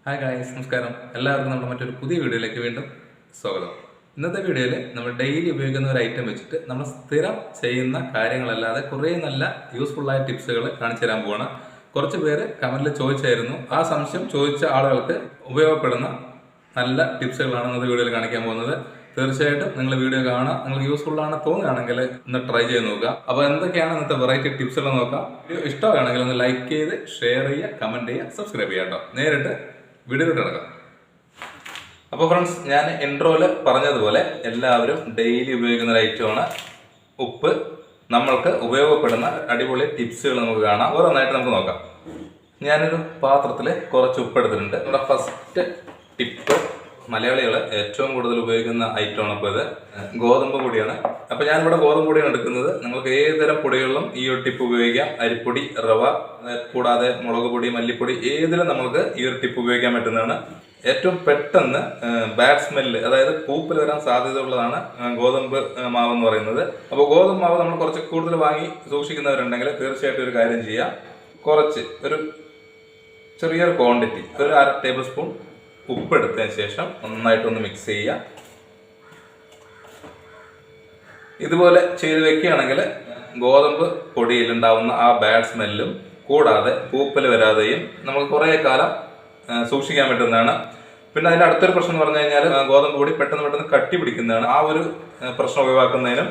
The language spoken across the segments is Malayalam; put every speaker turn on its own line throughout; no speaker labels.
ഹായ് ഗായ്സ്, നമസ്കാരം. എല്ലാവർക്കും നമ്മുടെ മറ്റൊരു പുതിയ വീഡിയോയിലേക്ക് വീണ്ടും സ്വാഗതം. ഇന്നത്തെ വീഡിയോയിൽ നമ്മൾ ഡെയിലി ഉപയോഗിക്കുന്ന ഒരു ഐറ്റം വെച്ചിട്ട് നമ്മൾ സ്ഥിരം ചെയ്യുന്ന കാര്യങ്ങളല്ലാതെ കുറേ നല്ല യൂസ്ഫുള്ളായ ടിപ്സുകൾ കാണിച്ചു തരാൻ പോവാണ്. കുറച്ച് പേര് കമന്റിൽ ചോദിച്ചായിരുന്നു. ആ സംശയം ചോദിച്ച ആളുകൾക്ക് ഉപയോഗപ്പെടുന്ന നല്ല ടിപ്സുകളാണ് ഇന്നത്തെ വീഡിയോയിൽ കാണിക്കാൻ പോകുന്നത്. തീർച്ചയായിട്ടും നിങ്ങൾ വീഡിയോ കാണാം. നിങ്ങൾക്ക് യൂസ്ഫുൾ ആണ് തോന്നുകയാണെങ്കിൽ ഒന്ന് ട്രൈ ചെയ്ത് നോക്കുക. അപ്പോൾ എന്തൊക്കെയാണ് ഇന്നത്തെ വെറൈറ്റി ടിപ്സുകൾ നോക്കാം. വീഡിയോ ഇഷ്ടമാണെങ്കിൽ ഒന്ന് ലൈക്ക് ചെയ്ത് ഷെയർ ചെയ്യുക, കമന്റ് ചെയ്യുക, സബ്സ്ക്രൈബ് ചെയ്യാം കേട്ടോ. നേരിട്ട് വീഡിയോയിലോട്ട് കിടക്കാം. അപ്പോൾ ഫ്രണ്ട്സ്, ഞാൻ ഇൻട്രോയില് പറഞ്ഞതുപോലെ എല്ലാവരും ഡെയിലി ഉപയോഗിക്കുന്ന ഒരു ഐറ്റമാണ് ഉപ്പ്. നമ്മൾക്ക് ഉപയോഗപ്പെടുന്ന അടിപൊളി ടിപ്സുകൾ നമുക്ക് കാണാം. ഓരോന്നായിട്ട് നമുക്ക് നോക്കാം. ഞാനൊരു പാത്രത്തിൽ കുറച്ച് ഉപ്പ് എടുത്തിട്ടുണ്ട്. നമ്മുടെ ഫസ്റ്റ് ടിപ്പ് മലയാളികൾ ഏറ്റവും കൂടുതൽ ഉപയോഗിക്കുന്ന ഐറ്റമാണ് ഇപ്പോൾ ഇത്. ഗോതമ്പ് പൊടിയാണ്. അപ്പോൾ ഞാനിവിടെ ഗോതമ്പ് പൊടിയാണ് എടുക്കുന്നത്. നിങ്ങൾക്ക് ഏതുതരം പൊടികളിലും ഈ ഒരു ടിപ്പ് ഉപയോഗിക്കാം. അരിപ്പൊടി, റവ, കൂടാതെ മുളക് പൊടി, മല്ലിപ്പൊടി, ഏതിലും നമുക്ക് ഈ ഒരു ടിപ്പ് ഉപയോഗിക്കാൻ പറ്റുന്നതാണ്. ഏറ്റവും പെട്ടെന്ന് ബാഡ് സ്മെല്ല്, അതായത് പൂപ്പൽ വരാൻ സാധ്യതയുള്ളതാണ് ഗോതമ്പ് മാവ് എന്ന് പറയുന്നത്. അപ്പോൾ ഗോതമ്പ് മാവ് നമ്മൾ കുറച്ച് കൂടുതൽ വാങ്ങി സൂക്ഷിക്കുന്നവരുണ്ടെങ്കിൽ തീർച്ചയായിട്ടും ഒരു കാര്യം ചെയ്യാം. കുറച്ച് ഒരു ചെറിയൊരു ക്വാണ്ടിറ്റി, ഒരു 1/2 ടേബിൾ സ്പൂൺ ഉപ്പ് എടുത്തതിന് ശേഷം നന്നായിട്ടൊന്ന് മിക്സ് ചെയ്യുക. ഇതുപോലെ ചെയ്ത് വെക്കുകയാണെങ്കിൽ ഗോതമ്പ് പൊടിയിലുണ്ടാവുന്ന ആ ബാഡ് സ്മെല്ലും കൂടാതെ പൂപ്പൽ വരാതെയും നമുക്ക് കുറേ കാലം സൂക്ഷിക്കാൻ പറ്റുന്നതാണ്. പിന്നെ അതിൻ്റെ അടുത്തൊരു പ്രശ്നം എന്ന് പറഞ്ഞു കഴിഞ്ഞാൽ ഗോതമ്പ് പൊടി പെട്ടെന്ന് കട്ടി പിടിക്കുന്നതാണ്. ആ ഒരു പ്രശ്നം ഒഴിവാക്കുന്നതിനും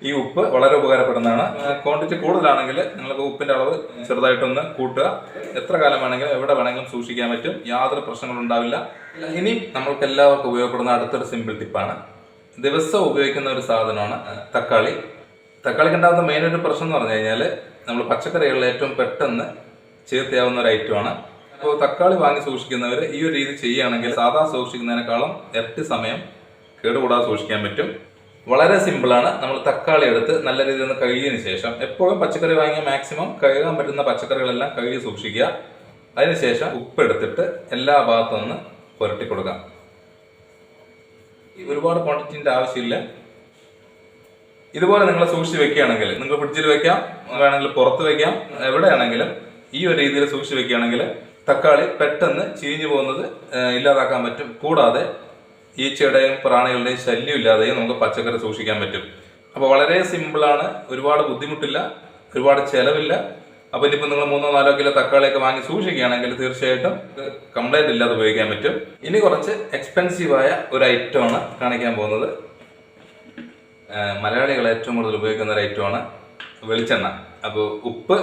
ഈ ഉപ്പ് വളരെ ഉപകാരപ്പെടുന്നതാണ്. ക്വാണ്ടിറ്റി കൂടുതലാണെങ്കിൽ നിങ്ങൾക്ക് ഉപ്പിൻ്റെ അളവ് ചെറുതായിട്ടൊന്ന് കൂട്ടുക. എത്ര കാലം വേണമെങ്കിലും എവിടെ വേണമെങ്കിലും സൂക്ഷിക്കാൻ പറ്റും. യാതൊരു പ്രശ്നങ്ങളും ഉണ്ടാവില്ല. ഇനി നമ്മൾക്ക് എല്ലാവർക്കും ഉപയോഗപ്പെടുന്ന അടുത്തൊരു സിമ്പിൾ ടിപ്പാണ്. ദിവസവും ഉപയോഗിക്കുന്ന ഒരു സാധനമാണ് തക്കാളി. തക്കാളിക്ക് ഉണ്ടാകുന്ന മെയിൻ ഒരു പ്രശ്നം എന്ന് പറഞ്ഞു കഴിഞ്ഞാൽ നമ്മൾ പച്ചക്കറികളിൽ ഏറ്റവും പെട്ടെന്ന് ചേർത്തിയാവുന്ന ഒരു ഐറ്റമാണ്. അപ്പോൾ തക്കാളി വാങ്ങി സൂക്ഷിക്കുന്നവർ ഈ ഒരു രീതി ചെയ്യുകയാണെങ്കിൽ സാധാ സൂക്ഷിക്കുന്നതിനേക്കാളും ഇരട്ടി സമയം കേടുകൂടാതെ സൂക്ഷിക്കാൻ പറ്റും. വളരെ സിമ്പിളാണ്. നമ്മൾ തക്കാളി എടുത്ത് നല്ല രീതിയിൽ ഒന്ന് കഴുകിയതിന് ശേഷം, എപ്പോഴും പച്ചക്കറി വാങ്ങിയ മാക്സിമം കഴുകാൻ പറ്റുന്ന പച്ചക്കറികളെല്ലാം കഴുകി സൂക്ഷിക്കുക. അതിനുശേഷം ഉപ്പ് എടുത്തിട്ട് എല്ലാ ഭാഗത്തും ഒന്ന് പുരട്ടി കൊടുക്കാം. ഒരുപാട് ക്വാണ്ടിറ്റിൻ്റെ ആവശ്യമില്ല. ഇതുപോലെ നിങ്ങൾ സൂക്ഷിച്ച് വെക്കുകയാണെങ്കിൽ, നിങ്ങൾ ഫ്രിഡ്ജിൽ വെക്കാം, വേണമെങ്കിൽ പുറത്ത് വെക്കാം, എവിടെയാണെങ്കിലും ഈ ഒരു രീതിയിൽ സൂക്ഷിച്ച് വെക്കുകയാണെങ്കിൽ തക്കാളി പെട്ടെന്ന് ചീഞ്ഞു പോകുന്നത് ഇല്ലാതാക്കാൻ പറ്റും. കൂടാതെ ഈച്ചയുടെയും പ്രാണികളുടെയും ശല്യം ഇല്ലാതെയും നമുക്ക് പച്ചക്കറി സൂക്ഷിക്കാൻ പറ്റും. അപ്പോൾ വളരെ സിമ്പിളാണ്. ഒരുപാട് ബുദ്ധിമുട്ടില്ല, ഒരുപാട് ചിലവില്ല. അപ്പോൾ ഇനിയിപ്പോൾ നിങ്ങൾ 3-4 കിലോ തക്കാളിയൊക്കെ വാങ്ങി സൂക്ഷിക്കുകയാണെങ്കിൽ തീർച്ചയായിട്ടും കംപ്ലൈൻറ്റ് ഇല്ലാതെ ഉപയോഗിക്കാൻ പറ്റും. ഇനി കുറച്ച് എക്സ്പെൻസീവായ ഒരു ഐറ്റമാണ് കാണിക്കാൻ പോകുന്നത്. മലയാളികൾ ഏറ്റവും കൂടുതൽ ഉപയോഗിക്കുന്ന ഒരു ഐറ്റമാണ് വെളിച്ചെണ്ണ. അപ്പോൾ ഉപ്പ്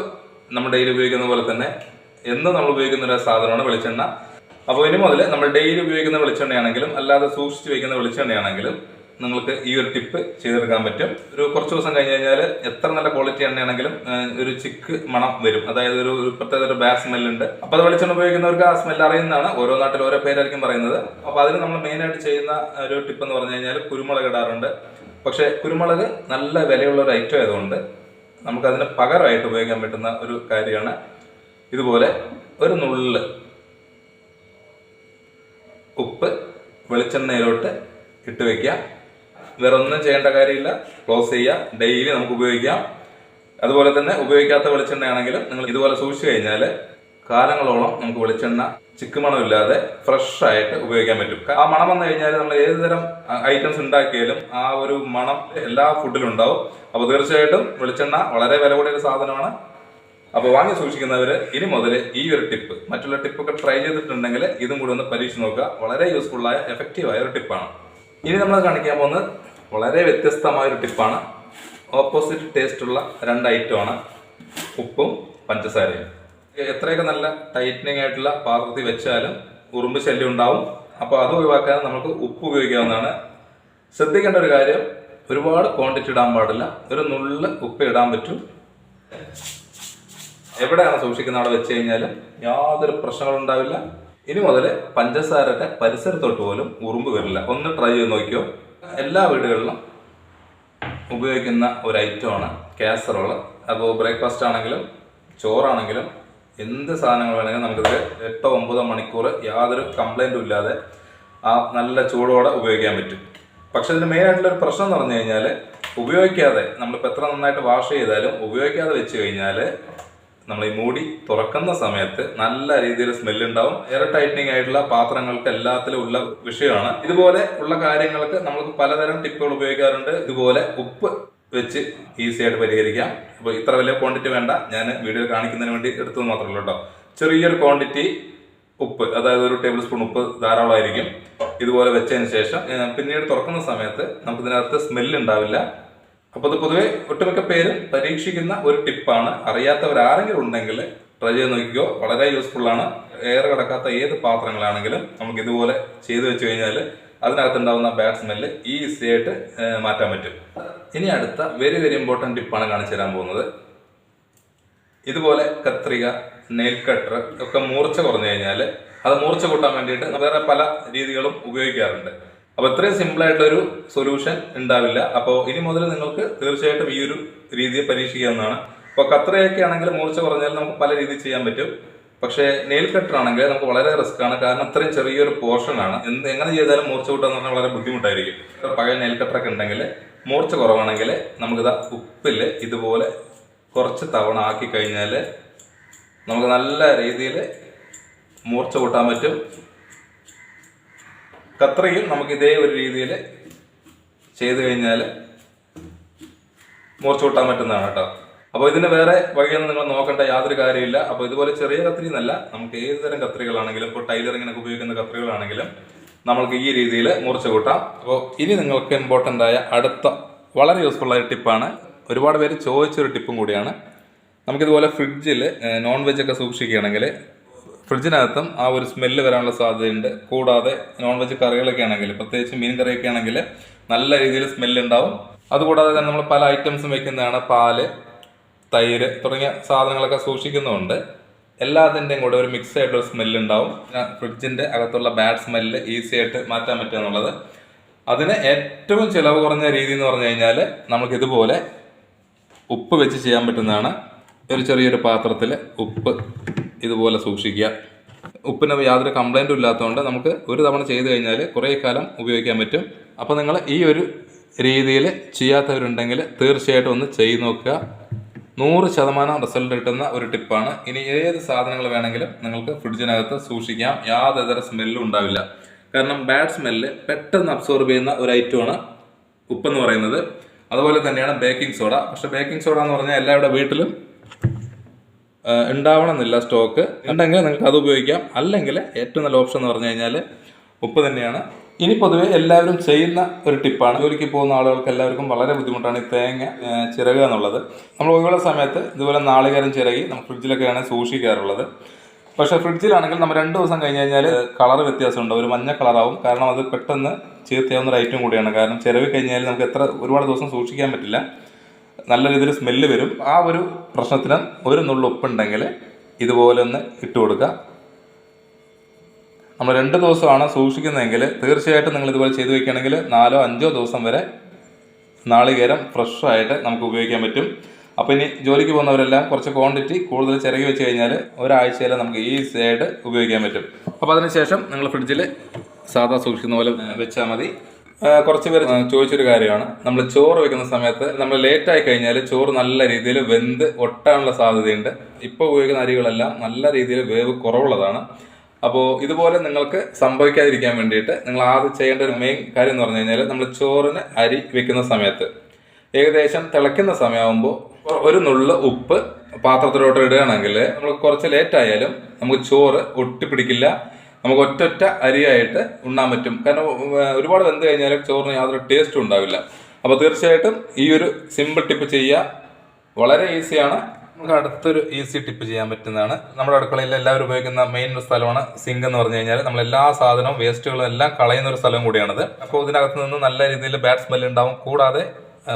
നമ്മൾ ഡെയിലി ഉപയോഗിക്കുന്ന പോലെ തന്നെ എന്നും നമ്മൾ ഉപയോഗിക്കുന്ന ഒരു സാധനമാണ് വെളിച്ചെണ്ണ. അപ്പോൾ ഇനി മുതൽ നമ്മൾ ഡെയിലി ഉപയോഗിക്കുന്ന വെളിച്ചെണ്ണയാണെങ്കിലും അല്ലാതെ സൂക്ഷിച്ച് വയ്ക്കുന്ന വെളിച്ചെണ്ണയാണെങ്കിലും നിങ്ങൾക്ക് ഈ ഒരു ടിപ്പ് ചെയ്തെടുക്കാൻ പറ്റും. ഒരു കുറച്ച് ദിവസം കഴിഞ്ഞ് കഴിഞ്ഞാൽ എത്ര നല്ല ക്വാളിറ്റി എണ്ണയാണെങ്കിലും ഒരു ചിക്ക് മണം വരും. അതായത് ഒരു പ്രത്യേക ഒരു ബാഡ് സ്മെല്ലുണ്ട്. അപ്പോൾ അത് വെളിച്ചെണ്ണ ഉപയോഗിക്കുന്നവർക്ക് ആ സ്മെല്ല് അറിയുന്നതാണ്. ഓരോ നാട്ടിൽ ഓരോ പേരായിരിക്കും പറയുന്നത്. അപ്പോൾ അതിന് നമ്മൾ മെയിനായിട്ട് ചെയ്യുന്ന ഒരു ടിപ്പ് എന്ന് പറഞ്ഞു കഴിഞ്ഞാൽ കുരുമുളക് ഇടാറുണ്ട്. പക്ഷേ കുരുമുളക് നല്ല വിലയുള്ള ഒരു ഐറ്റം ആയതുകൊണ്ട് നമുക്കതിന് പകരമായിട്ട് ഉപയോഗിക്കാൻ പറ്റുന്ന ഒരു കാര്യമാണ് ഇതുപോലെ ഒരു നുള്ള് ഉപ്പ് വെളിച്ചെണ്ണയിലോട്ട് ഇട്ട് വയ്ക്കുക. വേറെ ഒന്നും ചെയ്യേണ്ട കാര്യമില്ല. ക്ലോസ് ചെയ്യുക. ഡെയിലി നമുക്ക് ഉപയോഗിക്കാം. അതുപോലെ തന്നെ ഉപയോഗിക്കാത്ത വെളിച്ചെണ്ണയാണെങ്കിലും നിങ്ങൾ ഇതുപോലെ സൂക്ഷിച്ചു കഴിഞ്ഞാൽ കാലങ്ങളോളം നമുക്ക് വെളിച്ചെണ്ണ ചിക്കുമണമില്ലാതെ ഫ്രഷ് ആയിട്ട് ഉപയോഗിക്കാൻ പറ്റും. ആ മണം വന്നു കഴിഞ്ഞാൽ നമ്മൾ ഏത് തരം ഐറ്റംസ് ഉണ്ടാക്കിയാലും ആ ഒരു മണം എല്ലാ ഫുഡിലും ഉണ്ടാവും. അപ്പോൾ തീർച്ചയായിട്ടും വെളിച്ചെണ്ണ വളരെ വില കൂടിയ ഒരു സാധനമാണ്. അപ്പോൾ വാങ്ങി സൂക്ഷിക്കുന്നവർ ഇനി മുതൽ ഈ ഒരു ടിപ്പ്, മറ്റുള്ള ടിപ്പൊക്കെ ട്രൈ ചെയ്തിട്ടുണ്ടെങ്കിൽ ഇതും കൂടി ഒന്ന് പരീക്ഷിച്ച് നോക്കുക. വളരെ യൂസ്ഫുള്ളായ എഫക്റ്റീവായ ഒരു ടിപ്പാണ്. ഇനി നമ്മൾ കാണിക്കാൻ പോകുന്നത് വളരെ വ്യത്യസ്തമായ ഒരു ടിപ്പാണ്. ഓപ്പോസിറ്റ് ടേസ്റ്റുള്ള 2 ഐറ്റമാണ് ഉപ്പും പഞ്ചസാരയും. എത്രയൊക്കെ നല്ല ടൈറ്റനിങ് ആയിട്ടുള്ള പാത്രത്തിൽ വെച്ചാലും ഉറുമ്പ് ശല്യം ഉണ്ടാവും. അപ്പോൾ അത് ഒഴിവാക്കാൻ നമുക്ക് ഉപ്പ് ഉപയോഗിക്കാവുന്നതാണ്. ശ്രദ്ധിക്കേണ്ട ഒരു കാര്യം, ഒരുപാട് ക്വാണ്ടിറ്റി ഇടാൻ പാടില്ല. ഒരു നുള്ള് ഉപ്പ് ഇടാൻ പറ്റും. എവിടെയാണ് സൂക്ഷിക്കുന്ന അവിടെ വെച്ച് കഴിഞ്ഞാലും യാതൊരു പ്രശ്നങ്ങളും ഉണ്ടാവില്ല. ഇനി മുതൽ പഞ്ചസാരയുടെ പരിസരത്തോട്ട് പോലും ഉറുമ്പ് വരില്ല. ഒന്ന് ട്രൈ ചെയ്ത് നോക്കിയോ. എല്ലാ വീടുകളിലും ഉപയോഗിക്കുന്ന ഒരു ഐറ്റമാണ് കാസറോള്. അപ്പോൾ ബ്രേക്ക്ഫാസ്റ്റ് ആണെങ്കിലും ചോറാണെങ്കിലും എന്ത് സാധനങ്ങൾ വേണമെങ്കിലും നമുക്കിത് 8-9 മണിക്കൂർ യാതൊരു കംപ്ലൈൻറ്റും ഇല്ലാതെ ആ നല്ല ചൂടോടെ ഉപയോഗിക്കാൻ പറ്റും. പക്ഷെ ഇതിന് മെയിനായിട്ടുള്ളൊരു പ്രശ്നം എന്ന് പറഞ്ഞു കഴിഞ്ഞാൽ ഉപയോഗിക്കാതെ നമ്മളിപ്പോൾ എത്ര നന്നായിട്ട് വാഷ് ചെയ്താലും ഉപയോഗിക്കാതെ വെച്ച് കഴിഞ്ഞാൽ നമ്മൾ ഈ മൂടി തുറക്കുന്ന സമയത്ത് നല്ല രീതിയിൽ സ്മെല്ല് ഉണ്ടാവും. എയർ ടൈറ്റനിങ് ആയിട്ടുള്ള പാത്രങ്ങൾക്ക് എല്ലാത്തിലും ഉള്ള വിഷയമാണ്. ഇതുപോലെ ഉള്ള കാര്യങ്ങൾക്ക് നമുക്ക് പലതരം ടിപ്പുകൾ ഉപയോഗിക്കാറുണ്ട്. ഇതുപോലെ ഉപ്പ് വെച്ച് ഈസി ആയിട്ട് പരിഹരിക്കാം. അപ്പോൾ ഇത്ര വലിയ ക്വാണ്ടിറ്റി വേണ്ട, ഞാൻ വീഡിയോ കാണിക്കുന്നതിന് വേണ്ടി എടുത്തത് മാത്രമല്ല കേട്ടോ. ചെറിയൊരു ക്വാണ്ടിറ്റി ഉപ്പ്, അതായത് ഒരു ടേബിൾ സ്പൂൺ ഉപ്പ് ധാരാളമായിരിക്കും. ഇതുപോലെ വെച്ചതിന് ശേഷം പിന്നീട് തുറക്കുന്ന സമയത്ത് നമുക്ക് ഇതിനകത്ത് സ്മെല്ല് ഉണ്ടാവില്ല. അപ്പോൾ ഇത് പൊതുവെ ഒട്ടുമിക്ക പേരും പരീക്ഷിക്കുന്ന ഒരു ടിപ്പാണ്. അറിയാത്തവരാരെങ്കിലും ഉണ്ടെങ്കിൽ ട്രൈ ചെയ്ത് നോക്കിക്കോ, വളരെ യൂസ്ഫുൾ ആണ്. എയർ കിടക്കാത്ത ഏത് പാത്രങ്ങളാണെങ്കിലും നമുക്ക് ഇതുപോലെ ചെയ്തു വെച്ച് കഴിഞ്ഞാൽ അതിനകത്തുണ്ടാവുന്ന ബാഡ് സ്മെല്ല് ഈസി ആയിട്ട് മാറ്റാൻ പറ്റും. ഇനി അടുത്ത വെരി വെരി ഇമ്പോർട്ടൻറ്റ് ടിപ്പാണ് കാണിച്ചു തരാൻ പോകുന്നത്. ഇതുപോലെ കത്രിക, നെയിൽ കട്ടർ ഒക്കെ മൂർച്ച കുറഞ്ഞു കഴിഞ്ഞാൽ അത് മൂർച്ച കൂട്ടാൻ വേണ്ടിയിട്ട് വേറെ പല രീതികളും ഉപയോഗിക്കാറുണ്ട്. അപ്പോൾ ഇത്രയും സിമ്പിളായിട്ടൊരു സൊല്യൂഷൻ ഉണ്ടാവില്ല. അപ്പോൾ ഇനി മുതൽ നിങ്ങൾക്ക് തീർച്ചയായിട്ടും ഈ ഒരു രീതിയെ പരീക്ഷിക്കാവുന്നതാണ്. അപ്പോൾ കത്രികയൊക്കെ ആണെങ്കിൽ മൂർച്ച കുറഞ്ഞാൽ നമുക്ക് പല രീതിയിൽ ചെയ്യാൻ പറ്റും. പക്ഷേ നെയിൽ കട്ടർ ആണെങ്കിൽ നമുക്ക് വളരെ റിസ്ക് ആണ്. കാരണം അത്രയും ചെറിയൊരു പോർഷനാണ്. എങ്ങനെ ചെയ്താലും മൂർച്ച കൂട്ടാന്ന് പറഞ്ഞാൽ വളരെ ബുദ്ധിമുട്ടായിരിക്കും. പഴയ നെയിൽ കട്ടറൊക്കെ ഉണ്ടെങ്കിൽ മൂർച്ച കുറവാണെങ്കിൽ നമുക്കിതാ ഉപ്പിൽ ഇതുപോലെ കുറച്ച് തവണ ആക്കി കഴിഞ്ഞാൽ നമുക്ക് നല്ല രീതിയിൽ മൂർച്ച കൂട്ടാൻ പറ്റും. കത്രികയും നമുക്ക് ഇതേ ഒരു രീതിയിൽ ചെയ്ത് കഴിഞ്ഞാൽ മൂർച്ച കൂട്ടാൻ പറ്റുന്നതാണ് കേട്ടോ. അപ്പോൾ ഇതിന് വേറെ വഴിയൊന്നും നിങ്ങൾ നോക്കേണ്ട യാതൊരു കാര്യമില്ല. അപ്പോൾ ഇതുപോലെ ചെറിയ കത്രി എന്നല്ല, നമുക്ക് ഏത് തരം കത്രികളാണെങ്കിലും, ഇപ്പോൾ ടൈലറിങ്ങിനൊക്കെ ഉപയോഗിക്കുന്ന കത്രികളാണെങ്കിലും നമ്മൾക്ക് ഈ രീതിയിൽ മൂർച്ച കൂട്ടാം. അപ്പോൾ ഇനി നിങ്ങൾക്ക് ഇമ്പോർട്ടൻ്റ് ആയ അടുത്ത വളരെ യൂസ്ഫുൾ ആയ ടിപ്പാണ്. ഒരുപാട് പേര് ചോദിച്ചൊരു ടിപ്പും കൂടിയാണ്. നമുക്കിതുപോലെ ഫ്രിഡ്ജിൽ നോൺ വെജ് ഒക്കെ സൂക്ഷിക്കുകയാണെങ്കിൽ ഫ്രിഡ്ജിനകത്തും ആ ഒരു സ്മെല്ല് വരാനുള്ള സാധ്യതയുണ്ട്. കൂടാതെ നോൺ വെജ് കറികളൊക്കെ ആണെങ്കിൽ, പ്രത്യേകിച്ച് മീൻ കറിയൊക്കെ ആണെങ്കിൽ നല്ല രീതിയിൽ സ്മെല്ല് ഉണ്ടാവും. അതുകൂടാതെ തന്നെ നമ്മൾ പല ഐറ്റംസും വെക്കുന്നതാണ്. പാല്, തൈര് തുടങ്ങിയ സാധനങ്ങളൊക്കെ സൂക്ഷിക്കുന്നുണ്ട്. എല്ലാത്തിൻ്റെയും കൂടെ ഒരു മിക്സ് ആയിട്ടൊരു സ്മെല്ല് ഉണ്ടാവും. ഫ്രിഡ്ജിൻ്റെ അകത്തുള്ള ബാഡ് സ്മെല്ല് ഈസി ആയിട്ട് മാറ്റാൻ പറ്റുക എന്നുള്ളത്. അതിന് ഏറ്റവും ചിലവ് കുറഞ്ഞ രീതി എന്ന് പറഞ്ഞു കഴിഞ്ഞാൽ നമുക്ക് ഇതുപോലെ ഉപ്പ് വെച്ച് ചെയ്യാൻ പറ്റുന്നതാണ്. ഒരു ചെറിയൊരു പാത്രത്തിൽ ഉപ്പ് ഇതുപോലെ സൂക്ഷിക്കുക. ഉപ്പിന് യാതൊരു കംപ്ലൈൻറ്റും ഇല്ലാത്തതുകൊണ്ട് നമുക്ക് ഒരു തവണ ചെയ്ത് കഴിഞ്ഞാൽ കുറേ കാലം ഉപയോഗിക്കാൻ പറ്റും. അപ്പോൾ നിങ്ങൾ ഈ ഒരു രീതിയിൽ ചെയ്യാത്തവരുണ്ടെങ്കിൽ തീർച്ചയായിട്ടും ഒന്ന് ചെയ്ത് നോക്കുക. 100% റിസൾട്ട് കിട്ടുന്ന ഒരു ടിപ്പാണ്. ഇനി ഏത് സാധനങ്ങൾ വേണമെങ്കിലും നിങ്ങൾക്ക് ഫ്രിഡ്ജിനകത്ത് സൂക്ഷിക്കാം. യാതൊരു സ്മെല്ലും ഉണ്ടാവില്ല. കാരണം ബാഡ് സ്മെല്ല് പെട്ടെന്ന് അബ്സോർബ് ചെയ്യുന്ന ഒരു ഐറ്റമാണ് ഉപ്പെന്ന് പറയുന്നത്. അതുപോലെ തന്നെയാണ് ബേക്കിംഗ് സോഡ. പക്ഷേ ബേക്കിംഗ് സോഡ എന്ന് പറഞ്ഞാൽ എല്ലാവരുടെ വീട്ടിലും ഉണ്ടാവണമെന്നില്ല. സ്റ്റോക്ക് ഉണ്ടെങ്കിൽ നിങ്ങൾക്ക് അത് ഉപയോഗിക്കാം. അല്ലെങ്കിൽ ഏറ്റവും നല്ല ഓപ്ഷൻ എന്ന് പറഞ്ഞു കഴിഞ്ഞാൽ ഉപ്പ് തന്നെയാണ്. ഇനി പൊതുവെ എല്ലാവരും ചെയ്യുന്ന ഒരു ടിപ്പാണ്. ജോലിക്ക് പോകുന്ന ആളുകൾക്ക് എല്ലാവർക്കും വളരെ ബുദ്ധിമുട്ടാണ് ഈ തേങ്ങ ചിരകുക എന്നുള്ളത്. നമ്മൾ ഒഴിവുള്ള സമയത്ത് ഇതുപോലെ നാളികേരം ചിരകി നമ്മൾ ഫ്രിഡ്ജിലൊക്കെയാണ് സൂക്ഷിക്കാറുള്ളത്. പക്ഷേ ഫ്രിഡ്ജിലാണെങ്കിൽ നമ്മൾ 2 ദിവസം കഴിഞ്ഞ് കഴിഞ്ഞാൽ കളർ വ്യത്യാസമുണ്ട്. ഒരു മഞ്ഞ കളറാവും. കാരണം അത് പെട്ടെന്ന് ചീത്തയാവുന്ന ഒരു ഐറ്റം കൂടിയാണ്. കാരണം ചിരവി കഴിഞ്ഞാൽ നമുക്ക് ഒരുപാട് ദിവസം സൂക്ഷിക്കാൻ പറ്റില്ല. നല്ല രീതിയിൽ സ്മെല്ല് വരും. ആ ഒരു പ്രശ്നത്തിന് ഒരു നുള്ളു ഉപ്പുണ്ടെങ്കിൽ ഇതുപോലെ ഒന്ന് ഇട്ട് കൊടുക്കുക. നമ്മൾ 2 ദിവസമാണ് സൂക്ഷിക്കുന്നതെങ്കിൽ തീർച്ചയായിട്ടും നിങ്ങൾ ഇതുപോലെ ചെയ്ത് വയ്ക്കുകയാണെങ്കിൽ 4-5 ദിവസം വരെ നാളികേരം ഫ്രഷായിട്ട് നമുക്ക് ഉപയോഗിക്കാൻ പറ്റും. അപ്പോൾ ഇനി ജോലിക്ക് പോകുന്നവരെല്ലാം കുറച്ച് ക്വാണ്ടിറ്റി കൂടുതൽ ചിരകി വെച്ച് കഴിഞ്ഞാൽ ഒരാഴ്ചയിൽ നമുക്ക് ഈസി ആയിട്ട് ഉപയോഗിക്കാൻ പറ്റും. അപ്പോൾ അതിനുശേഷം നിങ്ങൾ ഫ്രിഡ്ജിൽ സാധാ സൂക്ഷിക്കുന്ന പോലെ വെച്ചാൽ മതി. കുറച്ച് പേര് ചോദിച്ചൊരു കാര്യമാണ്, നമ്മൾ ചോറ് വെക്കുന്ന സമയത്ത് നമ്മൾ ലേറ്റായി കഴിഞ്ഞാൽ ചോറ് നല്ല രീതിയിൽ വെന്ത് ഒട്ടാനുള്ള സാധ്യതയുണ്ട്. ഇപ്പോൾ ഉപയോഗിക്കുന്ന അരികളെല്ലാം നല്ല രീതിയിൽ വേവ് കുറവുള്ളതാണ്. അപ്പോൾ ഇതുപോലെ നിങ്ങൾക്ക് സംഭവിക്കാതിരിക്കാൻ വേണ്ടിയിട്ട് നിങ്ങൾ ആദ്യം ചെയ്യേണ്ട ഒരു മെയിൻ കാര്യം എന്ന് പറഞ്ഞു കഴിഞ്ഞാൽ, നമ്മൾ ചോറിന് അരി വെക്കുന്ന സമയത്ത് ഏകദേശം തിളയ്ക്കുന്ന സമയമാകുമ്പോൾ ഒരു നുള്ള് ഉപ്പ് പാത്രത്തിലോട്ട് ഇടുകയാണെങ്കിൽ നമ്മൾ കുറച്ച് ലേറ്റായാലും നമുക്ക് ചോറ് ഒട്ടിപ്പിടിക്കില്ല. നമുക്ക് ഒറ്റ അരിയായിട്ട് ഉണ്ണാൻ പറ്റും. കാരണം ഒരുപാട് വെന്ത് കഴിഞ്ഞാൽ ചോറിന് യാതൊരു ടേസ്റ്റും ഉണ്ടാവില്ല. അപ്പോൾ തീർച്ചയായിട്ടും ഈ ഒരു സിമ്പിൾ ടിപ്പ് ചെയ്യുക. വളരെ ഈസിയാണ്. നമുക്ക് അടുത്തൊരു ഈസി ടിപ്പ് ചെയ്യാൻ പറ്റുന്നതാണ്. നമ്മുടെ അടുക്കളയിൽ എല്ലാവരും ഉപയോഗിക്കുന്ന മെയിൻ ഒരു സ്ഥലമാണ് സിങ്ക് എന്ന് പറഞ്ഞു കഴിഞ്ഞാൽ. നമ്മൾ എല്ലാ സാധനവും വേസ്റ്റുകളും എല്ലാം കളയുന്ന ഒരു സ്ഥലം കൂടിയാണത്. അപ്പോൾ ഇതിനകത്ത് നിന്ന് നല്ല രീതിയിൽ ബാഡ് സ്മെല്ല് ഉണ്ടാവും. കൂടാതെ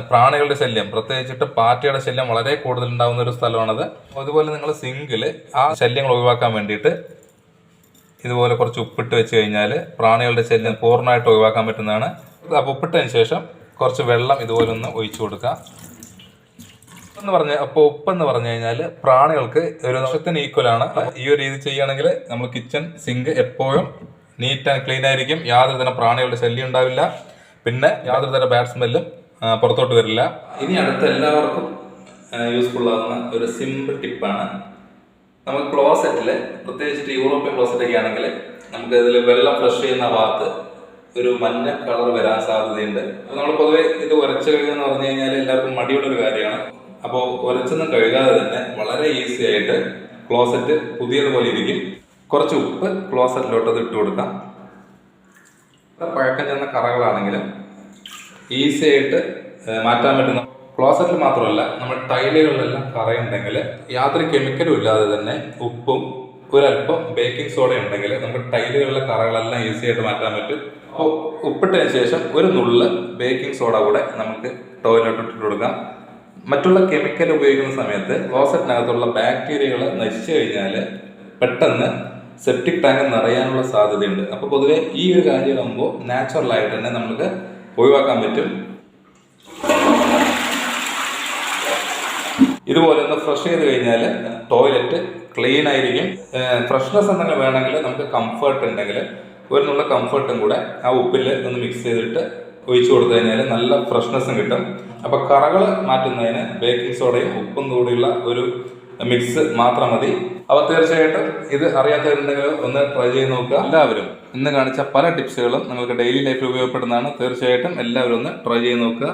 പ്രാണികളുടെ ശല്യം, പ്രത്യേകിച്ചിട്ട് പാറ്റയുടെ ശല്യം വളരെ കൂടുതൽ ഉണ്ടാകുന്ന ഒരു സ്ഥലമാണത്. അതുപോലെ നിങ്ങൾ സിങ്കിൽ ആ ശല്യങ്ങൾ ഒഴിവാക്കാൻ വേണ്ടിയിട്ട് ഇതുപോലെ കുറച്ച് ഉപ്പിട്ട് വെച്ച് കഴിഞ്ഞാൽ പ്രാണികളുടെ ശല്യം പൂർണ്ണമായിട്ട് ഒഴിവാക്കാൻ പറ്റുന്നതാണ്. അപ്പോൾ ഉപ്പിട്ടതിന് ശേഷം കുറച്ച് വെള്ളം ഇതുപോലെ ഒന്ന് ഒഴിച്ചു കൊടുക്കുക. ഉപ്പെന്ന് പറഞ്ഞു കഴിഞ്ഞാൽ പ്രാണികൾക്ക് ഒരു വർഷത്തിന് ഈക്വലാണ്. ഈ ഒരു രീതി ചെയ്യുകയാണെങ്കിൽ നമ്മൾ കിച്ചൺ സിങ്ക് എപ്പോഴും നീറ്റ് ആൻഡ് ക്ലീൻ ആയിരിക്കും. യാതൊരു തരം പ്രാണികളുടെ ശല്യം ഉണ്ടാവില്ല. പിന്നെ യാതൊരു തരം ബാഡ് സ്മെല്ലും പുറത്തോട്ട് വരില്ല. ഇനി അടുത്ത എല്ലാവർക്കും യൂസ്ഫുൾ ആകുന്ന ഒരു സിമ്പിൾ ടിപ്പാണ്. നമുക്ക് ക്ലോസറ്റിൽ, പ്രത്യേകിച്ചിട്ട് യൂറോപ്യൻ ക്ലോസറ്റൊക്കെ ആണെങ്കിൽ നമുക്ക് ഇതിൽ വെള്ളം ഫ്ലഷ് ചെയ്യുന്ന ഭാഗത്ത് ഒരു മഞ്ഞ കളർ വരാൻ സാധ്യതയുണ്ട്. അപ്പോൾ നമ്മൾ പൊതുവെ ഇത് ഉരച്ച് കഴുകുക എന്ന് പറഞ്ഞു കഴിഞ്ഞാൽ എല്ലാവർക്കും മടിയുള്ള ഒരു കാര്യമാണ്. അപ്പോൾ ഉരച്ചൊന്നും കഴുകാതെ തന്നെ വളരെ ഈസി ആയിട്ട് ക്ലോസറ്റ് പുതിയതുപോലെ ഇരിക്കും. കുറച്ച് ഉപ്പ് ക്ലോസറ്റിലോട്ട് ഇട്ട് കൊടുക്കാം. പഴക്കം ചെന്ന കറകളാണെങ്കിലും ഈസി ആയിട്ട് മാറ്റാൻ പറ്റുന്ന, ക്ലോസറ്റിൽ മാത്രമല്ല നമ്മൾ ടൈലുകളിലെല്ലാം കറയുണ്ടെങ്കിൽ യാതൊരു കെമിക്കലും ഇല്ലാതെ തന്നെ ഉപ്പും ഒരല്പം ബേക്കിംഗ് സോഡ ഉണ്ടെങ്കിൽ നമുക്ക് ടൈലുകളിലെ കറകളെല്ലാം ഈസി ആയിട്ട് മാറ്റാൻ പറ്റും. അപ്പോൾ ഉപ്പിട്ടതിന് ശേഷം ഒരു നുള്ള് ബേക്കിംഗ് സോഡ കൂടെ നമുക്ക് ടോയ്ലറ്റ് ഇട്ട് കൊടുക്കാം. മറ്റുള്ള കെമിക്കൽ ഉപയോഗിക്കുന്ന സമയത്ത് ക്ലോസറ്റിനകത്തുള്ള ബാക്ടീരിയകൾ നശിച്ചു കഴിഞ്ഞാൽ പെട്ടെന്ന് സെപ്റ്റിക് ടാങ്ക് നിറയാനുള്ള സാധ്യതയുണ്ട്. അപ്പോൾ പൊതുവെ ഈ ഒരു കാര്യമാകുമ്പോൾ നാച്ചുറലായിട്ട് തന്നെ നമുക്ക് ഒഴിവാക്കാൻ പറ്റും. ഇതുപോലെ ഒന്ന് ഫ്രഷ് ചെയ്ത് കഴിഞ്ഞാൽ ടോയ്ലറ്റ് ക്ലീൻ ആയിരിക്കും. ഫ്രഷ്നെസ് എന്തെങ്കിലും വേണമെങ്കിൽ നമുക്ക് കംഫർട്ട് ഉണ്ടെങ്കിൽ ഒരു നുള്ള കംഫർട്ടും കൂടെ ആ ഉപ്പിൽ ഒന്ന് മിക്സ് ചെയ്തിട്ട് ഒഴിച്ചു കൊടുത്തു കഴിഞ്ഞാൽ നല്ല ഫ്രഷ്നെസ്സും കിട്ടും. അപ്പോൾ കറകൾ മാറ്റുന്നതിന് ബേക്കിംഗ് സോഡയും ഉപ്പും കൂടിയുള്ള ഒരു മിക്സ് മാത്രം മതി. അപ്പോൾ തീർച്ചയായിട്ടും ഇത് അറിയാത്തവരുണ്ടെങ്കിൽ ഒന്ന് ട്രൈ ചെയ്ത് നോക്കുക. എല്ലാവരും ഇന്ന് കാണിച്ച പല ടിപ്സുകളും നിങ്ങൾക്ക് ഡെയിലി ലൈഫിൽ ഉപയോഗപ്പെടുന്നതാണ്. തീർച്ചയായിട്ടും എല്ലാവരും ഒന്ന് ട്രൈ ചെയ്ത് നോക്കുക.